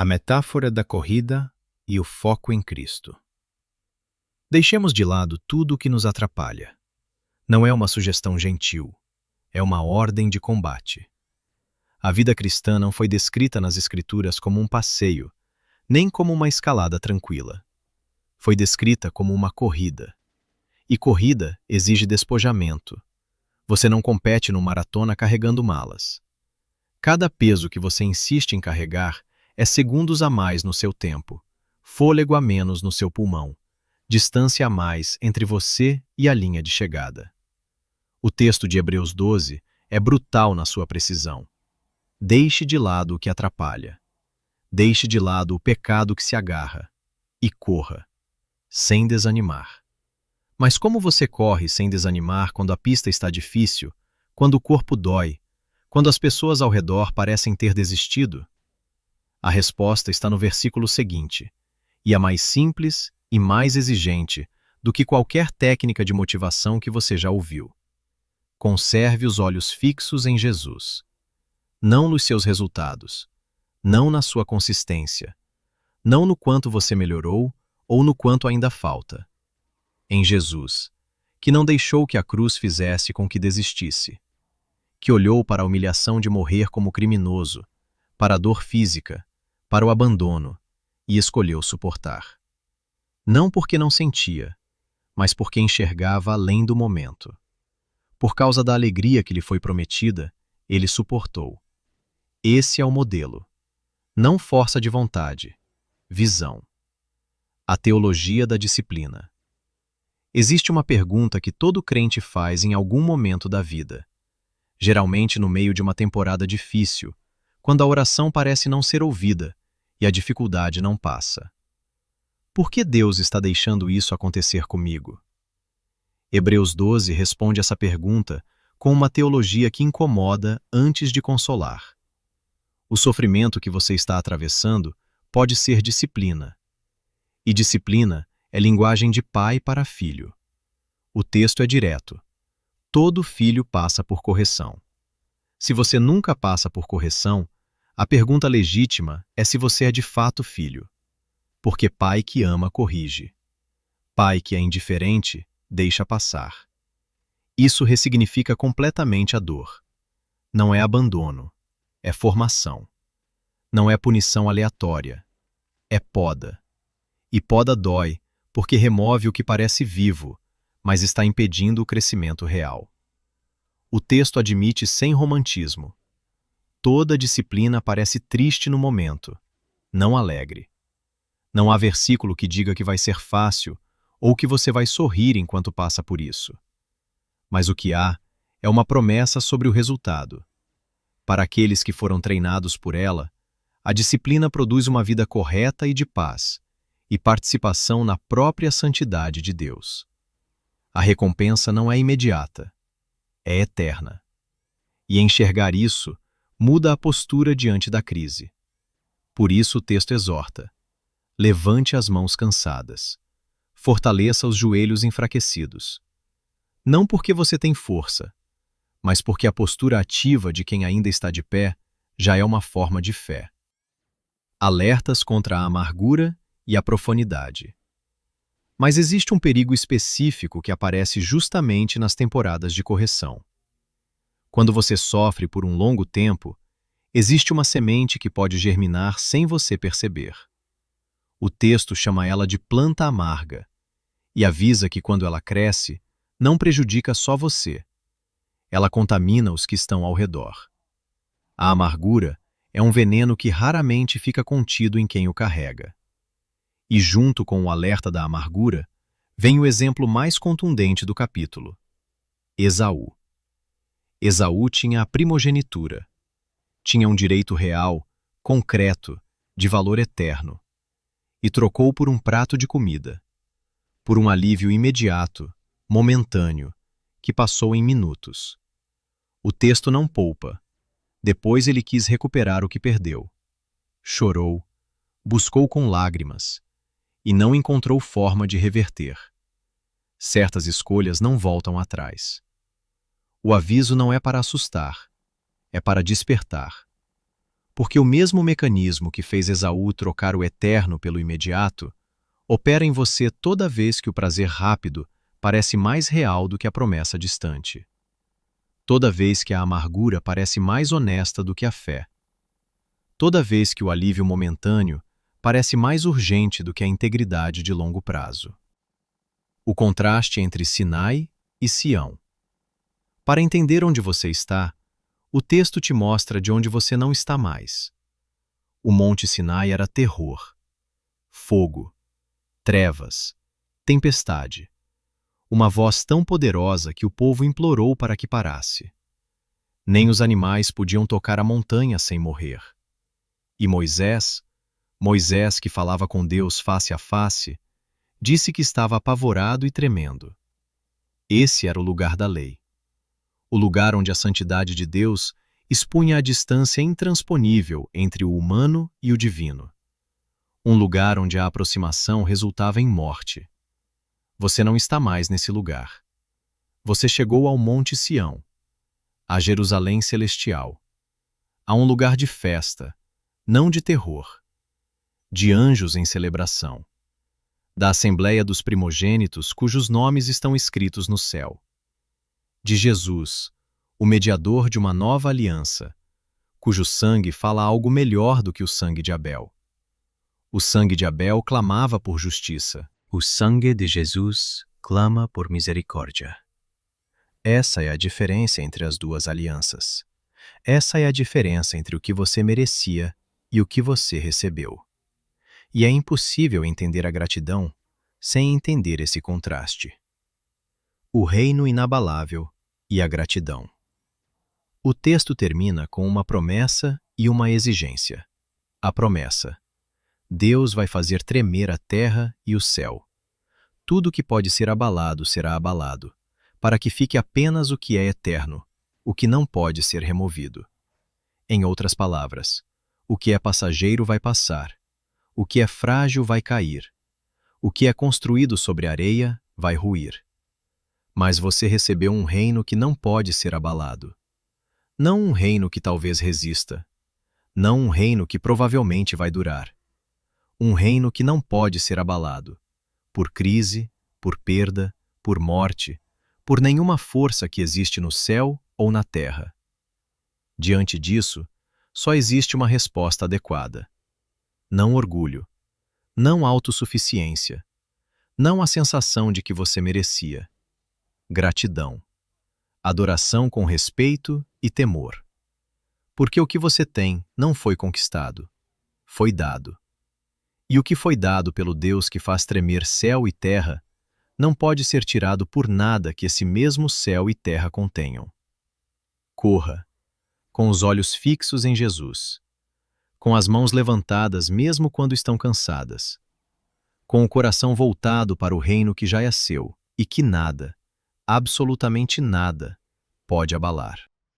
A metáfora da corrida e o foco em Cristo. Deixemos de lado tudo o que nos atrapalha. Não é uma sugestão gentil, é uma ordem de combate. A vida cristã não foi descrita nas Escrituras como um passeio, nem como uma escalada tranquila. Foi descrita como uma corrida. E corrida exige despojamento. Você não compete no maratona carregando malas. Cada peso que você insiste em carregar é segundos a mais no seu tempo, fôlego a menos no seu pulmão, distância a mais entre você e a linha de chegada. O texto de Hebreus 12 é brutal na sua precisão. Deixe de lado o que atrapalha. Deixe de lado o pecado que se agarra. E corra, sem desanimar. Mas como você corre sem desanimar quando a pista está difícil, quando o corpo dói, quando as pessoas ao redor parecem ter desistido? A resposta está no versículo seguinte, e é mais simples e mais exigente do que qualquer técnica de motivação que você já ouviu. Conserve os olhos fixos em Jesus. Não nos seus resultados, não na sua consistência, não no quanto você melhorou ou no quanto ainda falta. Em Jesus, que não deixou que a cruz fizesse com que desistisse, que olhou para a humilhação de morrer como criminoso, para a dor física, para o abandono, e escolheu suportar. Não porque não sentia, mas porque enxergava além do momento. Por causa da alegria que lhe foi prometida, ele suportou. Esse é o modelo. Não força de vontade, visão. A teologia da disciplina. Existe uma pergunta que todo crente faz em algum momento da vida. Geralmente no meio de uma temporada difícil, quando a oração parece não ser ouvida e a dificuldade não passa. Por que Deus está deixando isso acontecer comigo? Hebreus 12 responde essa pergunta com uma teologia que incomoda antes de consolar. O sofrimento que você está atravessando pode ser disciplina. E disciplina é linguagem de pai para filho. O texto é direto. Todo filho passa por correção. Se você nunca passa por correção, a pergunta legítima é se você é de fato filho. Porque pai que ama corrige. Pai que é indiferente deixa passar. Isso ressignifica completamente a dor. Não é abandono, é formação. Não é punição aleatória, é poda. E poda dói, porque remove o que parece vivo, mas está impedindo o crescimento real. O texto admite sem romantismo. Toda disciplina parece triste no momento, não alegre. Não há versículo que diga que vai ser fácil ou que você vai sorrir enquanto passa por isso. Mas o que há é uma promessa sobre o resultado. Para aqueles que foram treinados por ela, a disciplina produz uma vida correta e de paz, e participação na própria santidade de Deus. A recompensa não é imediata, é eterna. E enxergar isso muda a postura diante da crise. Por isso o texto exorta: levante as mãos cansadas, fortaleça os joelhos enfraquecidos. Não porque você tem força, mas porque a postura ativa de quem ainda está de pé já é uma forma de fé. Alertas contra a amargura e a profundidade. Mas existe um perigo específico que aparece justamente nas temporadas de correção. Quando você sofre por um longo tempo, existe uma semente que pode germinar sem você perceber. O texto chama ela de planta amarga e avisa que quando ela cresce, não prejudica só você. Ela contamina os que estão ao redor. A amargura é um veneno que raramente fica contido em quem o carrega. E junto com o alerta da amargura, vem o exemplo mais contundente do capítulo: Esaú. Esaú tinha a primogenitura. Tinha um direito real, concreto, de valor eterno. E trocou por um prato de comida. Por um alívio imediato, momentâneo, que passou em minutos. O texto não poupa. Depois ele quis recuperar o que perdeu. Chorou, buscou com lágrimas, e não encontrou forma de reverter. Certas escolhas não voltam atrás. O aviso não é para assustar, é para despertar. Porque o mesmo mecanismo que fez Esaú trocar o eterno pelo imediato, opera em você toda vez que o prazer rápido parece mais real do que a promessa distante. Toda vez que a amargura parece mais honesta do que a fé. Toda vez que o alívio momentâneo parece mais urgente do que a integridade de longo prazo. O contraste entre Sinai e Sião. Para entender onde você está, o texto te mostra de onde você não está mais. O Monte Sinai era terror, fogo, trevas, tempestade. Uma voz tão poderosa que o povo implorou para que parasse. Nem os animais podiam tocar a montanha sem morrer. E Moisés que falava com Deus face a face, disse que estava apavorado e tremendo. Esse era o lugar da lei. O lugar onde a santidade de Deus expunha a distância intransponível entre o humano e o divino. Um lugar onde a aproximação resultava em morte. Você não está mais nesse lugar. Você chegou ao Monte Sião, a Jerusalém celestial, a um lugar de festa, não de terror, de anjos em celebração, da Assembleia dos Primogênitos cujos nomes estão escritos no céu, de Jesus, o mediador de uma nova aliança, cujo sangue fala algo melhor do que o sangue de Abel. O sangue de Abel clamava por justiça. O sangue de Jesus clama por misericórdia. Essa é a diferença entre as duas alianças. Essa é a diferença entre o que você merecia e o que você recebeu. E é impossível entender a gratidão sem entender esse contraste. O reino inabalável e a gratidão. O texto termina com uma promessa e uma exigência. A promessa: Deus vai fazer tremer a terra e o céu. Tudo que pode ser abalado será abalado, para que fique apenas o que é eterno, o que não pode ser removido. Em outras palavras, o que é passageiro vai passar, o que é frágil vai cair, o que é construído sobre areia vai ruir. Mas você recebeu um reino que não pode ser abalado. Não um reino que talvez resista. Não um reino que provavelmente vai durar. Um reino que não pode ser abalado. Por crise, por perda, por morte, por nenhuma força que existe no céu ou na terra. Diante disso, só existe uma resposta adequada. Não orgulho, não autossuficiência, não a sensação de que você merecia. Gratidão. Adoração com respeito e temor. Porque o que você tem não foi conquistado, foi dado. E o que foi dado pelo Deus que faz tremer céu e terra não pode ser tirado por nada que esse mesmo céu e terra contenham. Corra, com os olhos fixos em Jesus, com as mãos levantadas mesmo quando estão cansadas, com o coração voltado para o reino que já é seu e que nada, absolutamente nada, pode abalar.